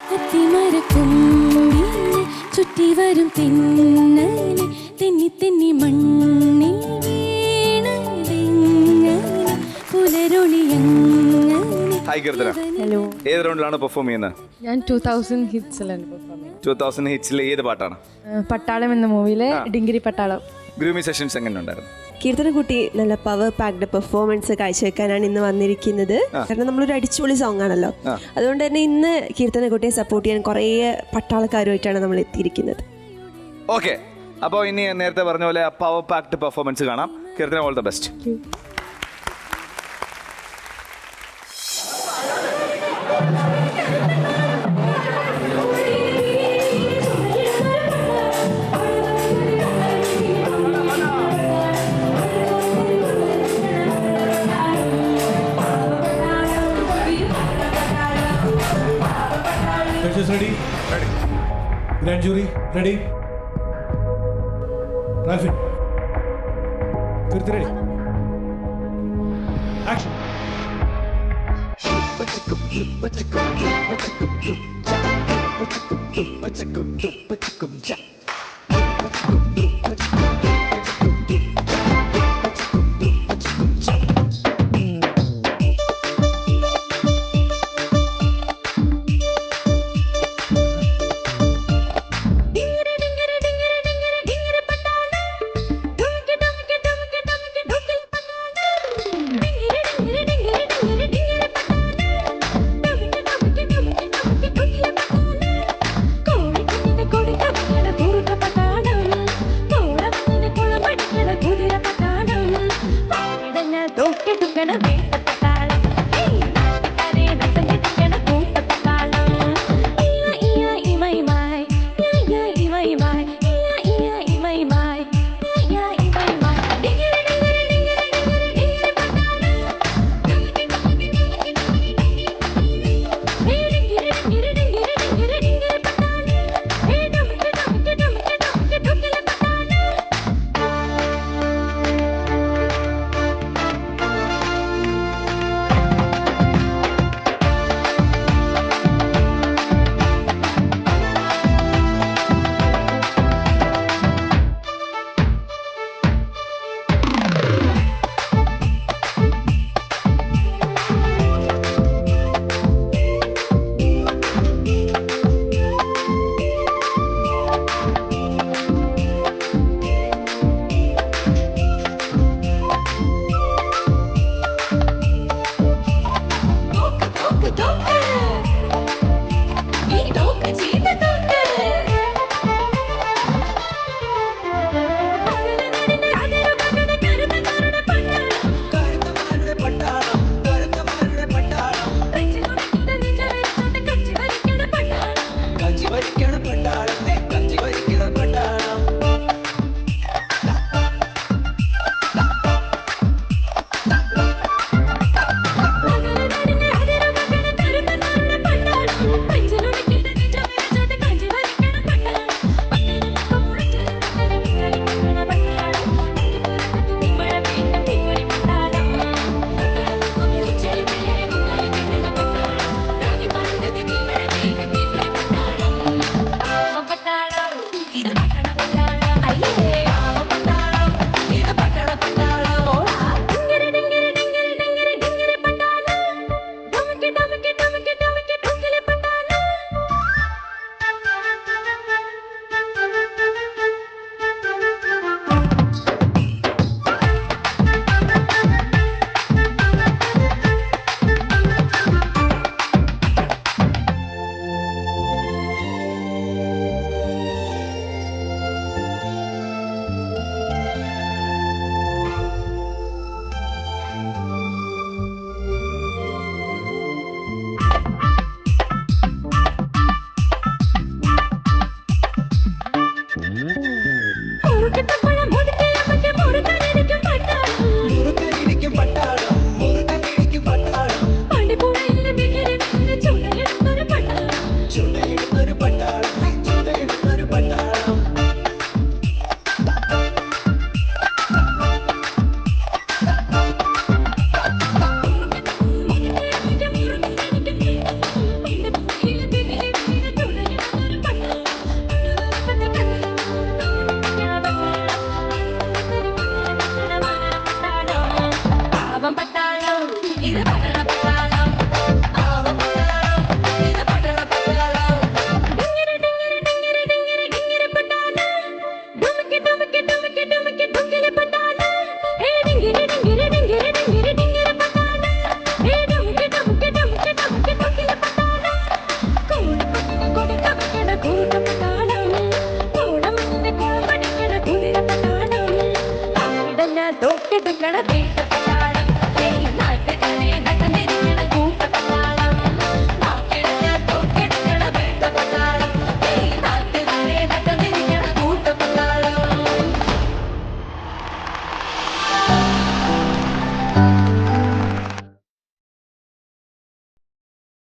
ചുറ്റി വരും തെന്നലെ തെന്നി തെന്നി മണ്ണിൽ ഹായ് കീർത്തന. ഹലോ. ഏത് റൗണ്ടിലാണ് പെർഫോം ചെയ്യുന്നത്? ഞാൻ 2000 ഹിറ്റ്സിലാണ് പെർഫോം ചെയ്യുന്നത്. 2000 ഹിറ്റ്സിലെ ഏത് പാട്ടാണ്? പട്ടാളം എന്ന മൂവിയിലെ ഡിങ്കിരി പട്ടാളം. ഗ്രൂമി സെഷൻസ് എങ്ങനെ ഉണ്ടായിരുന്നു? കീർത്തനക്കുട്ടി നല്ല പവർ പാക്ഡ് പെർഫോമൻസ് കാഴ്ചവെക്കാനാണ് ഇന്ന് വന്നിരിക്കുന്നത്. കാരണം നമ്മളൊരു അടിച്ചുപൊളി സോങ് ആണല്ലോ, അതുകൊണ്ട് തന്നെ ഇന്ന് കീർത്തനക്കുട്ടിയെ സപ്പോർട്ട് ചെയ്യാൻ കുറേ പട്ടാളക്കാരുമായിട്ടാണ് നമ്മൾ എത്തിയിരിക്കുന്നത്. ഓക്കെ, അപ്പോൾ ഇനി നേരത്തെ പറഞ്ഞ പോലെ പവർ പാക്ഡ് പെർഫോമൻസ് കാണാം. Keerthana, all the best. Judges ready? Ready. Grand jury ready? Ralphie. Kirti ready? Action. എടുക്കണ